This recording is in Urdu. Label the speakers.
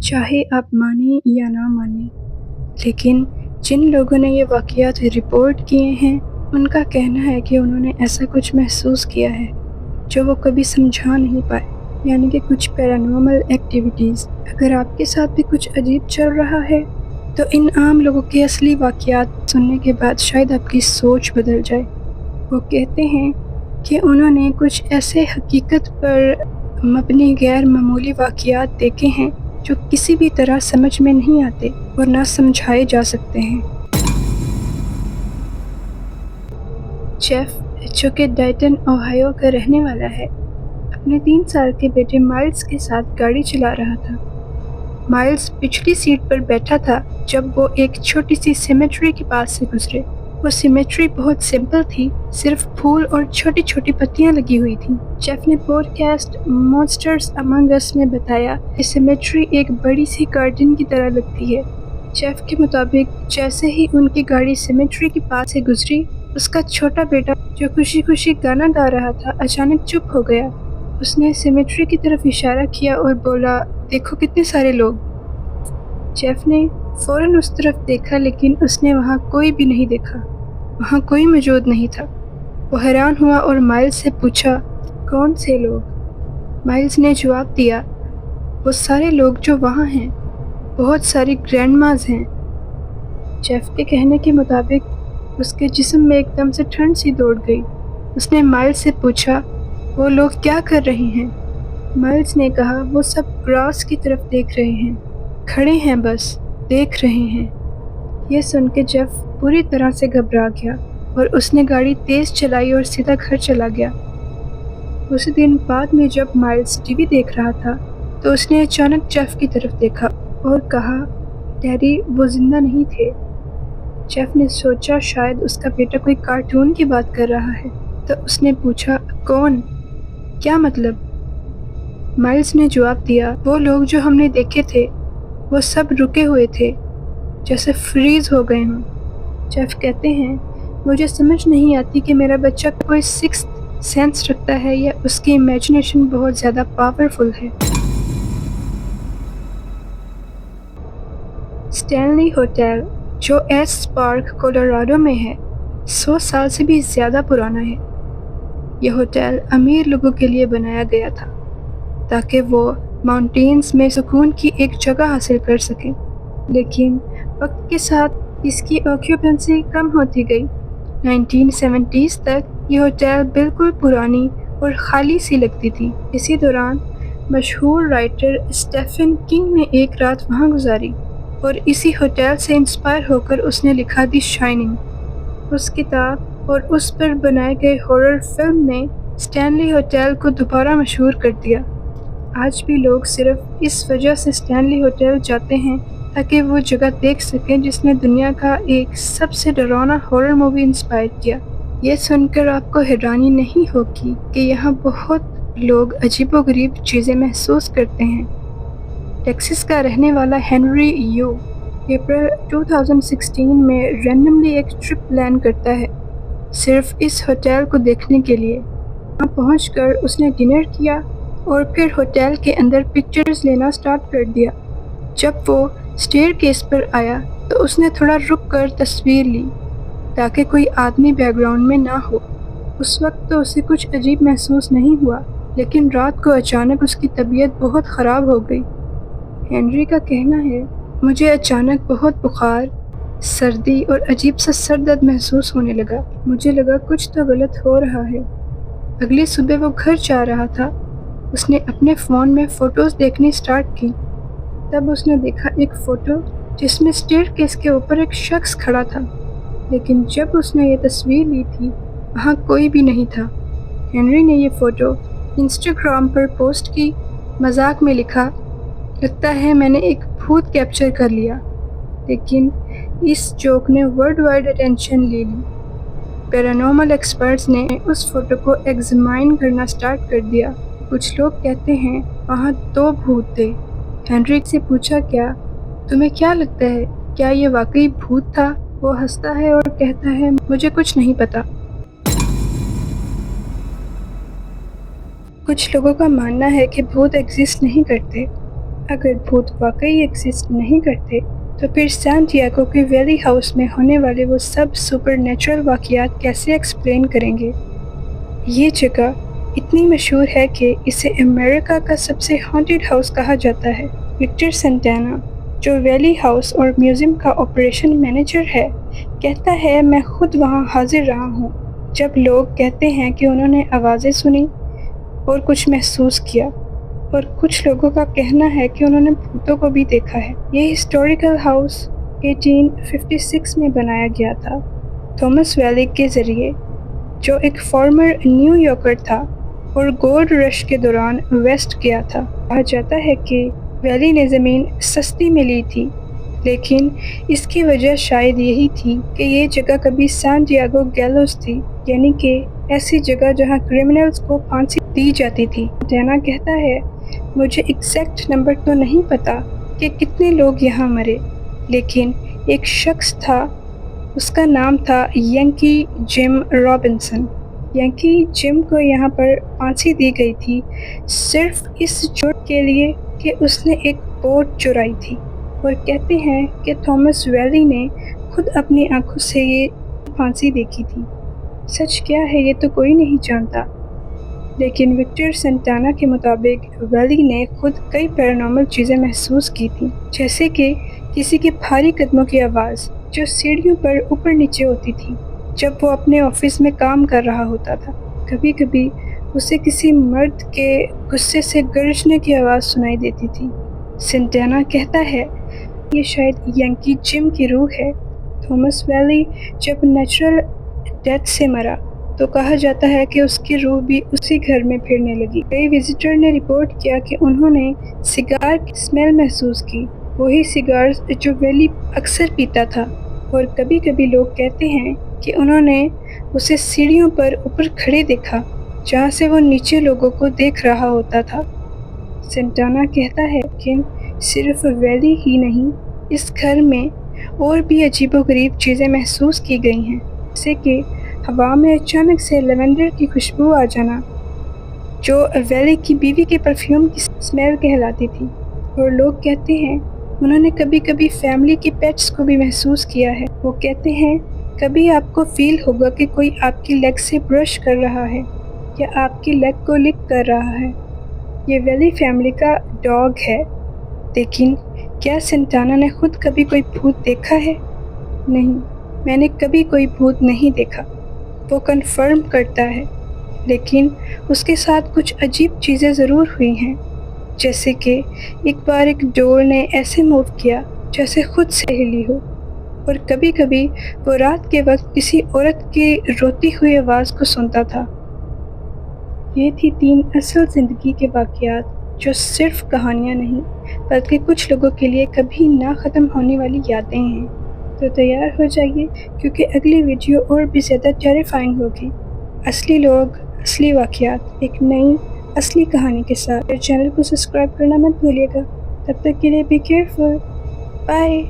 Speaker 1: چاہے آپ مانیں یا نہ مانیں، لیکن جن لوگوں نے یہ واقعات رپورٹ کیے ہیں ان کا کہنا ہے کہ انہوں نے ایسا کچھ محسوس کیا ہے جو وہ کبھی سمجھا نہیں پائے، یعنی کہ کچھ پیرانارمل ایکٹیویٹیز۔ اگر آپ کے ساتھ بھی کچھ عجیب چل رہا ہے تو ان عام لوگوں کے اصلی واقعات سننے کے بعد شاید آپ کی سوچ بدل جائے۔ وہ کہتے ہیں کہ انہوں نے کچھ ایسے حقیقت پر مبنی غیر معمولی واقعات دیکھے ہیں جو کسی بھی طرح سمجھ میں نہیں آتے اور نہ سمجھائے جا سکتے ہیں۔ جیف، جو کہ ڈایٹن اوہایو کا رہنے والا ہے، اپنے 3 سال کے بیٹے مائلز کے ساتھ گاڑی چلا رہا تھا۔ مائلز پچھلی سیٹ پر بیٹھا تھا جب وہ ایک چھوٹی سی سیمیٹری کے پاس سے گزرے۔ وہ سیمیٹری بہت سمپل تھی، صرف پھول اور چھوٹی چھوٹی پتیاں لگی ہوئی تھیں۔ جیف نے پوڈ کاسٹ مونسٹرز امنگ اس میں بتایا کہ سیمیٹری ایک بڑی سی گارڈن کی طرح لگتی ہے۔ جیف کے مطابق جیسے ہی ان کی گاڑی سیمیٹری کے پاس سے گزری، اس کا چھوٹا بیٹا جو خوشی خوشی گانا گا رہا تھا اچانک چپ ہو گیا۔ اس نے سیمیٹری کی طرف اشارہ کیا اور بولا، دیکھو کتنے سارے لوگ۔ جیف نے فوراً اس طرف دیکھا لیکن اس نے وہاں کوئی بھی نہیں دیکھا، وہاں کوئی موجود نہیں تھا۔ وہ حیران ہوا اور مائلز سے پوچھا، کون سے لوگ؟ مائلز نے جواب دیا، وہ سارے لوگ جو وہاں ہیں، بہت ساری گرینڈ ماز ہیں۔ جیف کے کہنے کے مطابق اس کے جسم میں ایک دم سے ٹھنڈ سی دوڑ گئی۔ اس نے مائلز سے پوچھا، وہ لوگ کیا کر رہے ہیں؟ مائلز نے کہا، وہ سب گراس کی طرف دیکھ رہے ہیں، کھڑے ہیں، بس دیکھ رہے ہیں۔ یہ سن کے جیف پوری طرح سے گھبرا گیا اور اس نے گاڑی تیز چلائی اور سیدھا گھر چلا گیا۔ اسی دن بعد میں جب مائلز ٹی وی دیکھ رہا تھا تو اس نے اچانک جیف کی طرف دیکھا اور کہا، ڈیڈی وہ زندہ نہیں تھے۔ جیف نے سوچا شاید اس کا بیٹا کوئی کارٹون کی بات کر رہا ہے، تو اس نے پوچھا، کون؟ کیا مطلب؟ مائلز نے جواب دیا، وہ لوگ جو ہم نے دیکھے تھے وہ سب رکے ہوئے تھے، جیسے فریز ہو گئے ہوں۔ جیف کہتے ہیں، مجھے سمجھ نہیں آتی کہ میرا بچہ کوئی سکستھ سینس رکھتا ہے یا اس کی امیجنیشن بہت زیادہ پاورفل ہے۔ اسٹینلی ہوٹل، جو ایس پارک کولوراڈو میں ہے، 100 سال سے بھی زیادہ پرانا ہے۔ یہ ہوٹل امیر لوگوں کے لیے بنایا گیا تھا تاکہ وہ ماؤنٹینز میں سکون کی ایک جگہ حاصل کر سکیں، لیکن وقت کے ساتھ اس کی آکیوپنسی کم ہوتی گئی۔ 1970s تک یہ ہوٹل بالکل پرانی اور خالی سی لگتی تھی۔ اسی دوران مشہور رائٹر اسٹیفن کنگ نے ایک رات وہاں گزاری اور اسی ہوٹل سے انسپائر ہو کر اس نے لکھا دی شائننگ۔ اس کتاب اور اس پر بنائے گئے ہارر فلم نے اسٹینلی ہوٹل کو دوبارہ مشہور کر دیا۔ آج بھی لوگ صرف اس وجہ سے اسٹینلی ہوٹل جاتے ہیں تاکہ وہ جگہ دیکھ سکیں جس نے دنیا کا ایک سب سے ڈراؤنا ہارر مووی انسپائر کیا۔ یہ سن کر آپ کو حیرانی نہیں ہوگی کہ یہاں بہت لوگ عجیب و غریب چیزیں محسوس کرتے ہیں۔ ٹیکساس کا رہنے والا ہنری یو اپریل 2016 میں رینڈملی ایک ٹرپ پلان کرتا ہے، صرف اس ہوٹل کو دیکھنے کے لیے۔ وہاں پہنچ کر اس نے ڈنر کیا اور پھر ہوٹل کے اندر پکچرز لینا سٹارٹ کر دیا۔ جب وہ اسٹیئر کیس پر آیا تو اس نے تھوڑا رک کر تصویر لی تاکہ کوئی آدمی بیک گراؤنڈ میں نہ ہو۔ اس وقت تو اسے کچھ عجیب محسوس نہیں ہوا، لیکن رات کو اچانک اس کی طبیعت بہت خراب ہو گئی۔ ہنری کا کہنا ہے، مجھے اچانک بہت بخار، سردی اور عجیب سا سر درد محسوس ہونے لگا۔ مجھے لگا کچھ تو غلط ہو رہا ہے۔ اگلی صبح وہ گھر جا رہا تھا، اس نے اپنے فون میں فوٹوز دیکھنی سٹارٹ کی۔ تب اس نے دیکھا ایک فوٹو جس میں اسٹیئر کیس کے اوپر ایک شخص کھڑا تھا، لیکن جب اس نے یہ تصویر لی تھی وہاں کوئی بھی نہیں تھا۔ ہنری نے یہ فوٹو انسٹاگرام پر پوسٹ کی، مذاق میں لکھا، لگتا ہے میں نے ایک بھوت کیپچر کر لیا، لیکن اس جوک نے ورلڈ وائڈ اٹینشن لے لی۔ پیرانارمل ایکسپرٹس نے اس فوٹو کو ایگزامائن کرنا سٹارٹ کر دیا۔ کچھ لوگ کہتے ہیں وہاں 2 بھوت تھے۔ ہنری سے پوچھا، کیا تمہیں کیا لگتا ہے، کیا یہ واقعی بھوت تھا؟ وہ ہنستا ہے اور کہتا ہے، مجھے کچھ نہیں پتا۔ کچھ لوگوں کا ماننا ہے کہ بھوت ایگزسٹ نہیں کرتے، اگر بھوت واقعی ایگزسٹ نہیں کرتے تو پھر سان ڈیاگو کے ویلی ہاؤس میں ہونے والے وہ سب سپر نیچرل واقعات کیسے ایکسپلین کریں گے؟ یہ جگہ اتنی مشہور ہے کہ اسے امریکہ کا سب سے ہانٹڈ ہاؤس کہا جاتا ہے۔ وکٹر سنٹانا، جو ویلی ہاؤس اور میوزیم کا آپریشن مینیجر ہے، کہتا ہے میں خود وہاں حاضر رہا ہوں جب لوگ کہتے ہیں کہ انہوں نے آوازیں سنی اور کچھ محسوس کیا، اور کچھ لوگوں کا کہنا ہے کہ انہوں نے بھوتوں کو بھی دیکھا ہے۔ یہ ہسٹوریکل ہاؤس 1856 میں بنایا گیا تھا تھامس ویلی کے ذریعے، جو ایک فارمر نیو یارکر تھا اور گولڈ رش کے دوران ویسٹ گیا تھا۔ کہا جاتا ہے کہ ویلی نے زمین سستی میں لی تھی، لیکن اس کی وجہ شاید یہی تھی کہ یہ جگہ کبھی سان ڈیاگو گیلوز تھی، یعنی کہ ایسی جگہ جہاں کرمنلز کو پھانسی دی جاتی تھی۔ ڈینا کہتا ہے مجھے ایگزیکٹ نمبر تو نہیں پتا کہ کتنے لوگ یہاں مرے، لیکن ایک شخص تھا، اس کا نام تھا ینکی جم رابنسن۔ ینکی جم کو یہاں پر پھانسی دی گئی تھی صرف اس جرم کے لیے کہ اس نے ایک بوٹ چرائی تھی، اور کہتے ہیں کہ تھامس ویلی نے خود اپنی آنکھوں سے یہ پھانسی دیکھی تھی۔ سچ کیا ہے یہ تو کوئی نہیں جانتا، لیکن وکٹر سنٹانا کے مطابق ویلی نے خود کئی پیرانارمل چیزیں محسوس کی تھیں، جیسے کہ کسی کے بھاری قدموں کی آواز جو سیڑھیوں پر اوپر نیچے ہوتی تھی جب وہ اپنے آفس میں کام کر رہا ہوتا تھا۔ کبھی کبھی اسے کسی مرد کے غصے سے گرجنے کی آواز سنائی دیتی تھی۔ سنٹانا کہتا ہے یہ شاید ینکی جم کی روح ہے۔ تھامس ویلی جب نیچرل ڈیتھ سے مرا تو کہا جاتا ہے کہ اس کی روح بھی اسی گھر میں پھرنے لگی۔ کئی وزٹر نے رپورٹ کیا کہ انہوں نے سگار کی اسمیل محسوس کی، وہی سگارز جو ویلی اکثر پیتا تھا، اور کبھی کبھی لوگ کہتے ہیں کہ انہوں نے اسے سیڑھیوں پر اوپر کھڑے دیکھا جہاں سے وہ نیچے لوگوں کو دیکھ رہا ہوتا تھا۔ سنٹانا کہتا ہے کہ صرف ویلی ہی نہیں، اس گھر میں اور بھی عجیب و غریب چیزیں محسوس کی گئی ہیں، جیسے کہ ہوا میں اچانک سے لیونڈر کی خوشبو آ جانا، جو ویلی کی بیوی کے پرفیوم کی اسمیل کہلاتی تھی، اور لوگ کہتے ہیں انہوں نے کبھی کبھی فیملی کے پیٹس کو بھی محسوس کیا ہے۔ وہ کہتے ہیں کبھی آپ کو فیل ہوگا کہ کوئی آپ کی لیگ سے برش کر رہا ہے یا آپ کی لیگ کو لک کر رہا ہے۔ یہ ویلی فیملی کا ڈاگ ہے۔ لیکن کیا سنٹانا نے خود کبھی کوئی بھوت دیکھا ہے؟ نہیں، میں نے کبھی کوئی بھوت نہیں دیکھا، وہ کنفرم کرتا ہے، لیکن اس کے ساتھ کچھ عجیب چیزیں ضرور ہوئی ہیں، جیسے کہ ایک بار ایک ڈور نے ایسے موو کیا جیسے خود سے ہلی ہو، اور کبھی کبھی وہ رات کے وقت کسی عورت کی روتی ہوئی آواز کو سنتا تھا۔ یہ تھی 3 اصل زندگی کے واقعات جو صرف کہانیاں نہیں بلکہ کچھ لوگوں کے لیے کبھی نہ ختم ہونے والی یادیں ہیں۔ تو تیار ہو جائیے کیونکہ اگلی ویڈیو اور بھی زیادہ ٹیریفائنگ ہوگی۔ اصلی لوگ، اصلی واقعات، ایک نئی اصلی کہانی کے ساتھ۔ چینل کو سبسکرائب کرنا مت بھولیے گا۔ تب تک کے لیے بی کیئرفل۔ بائے۔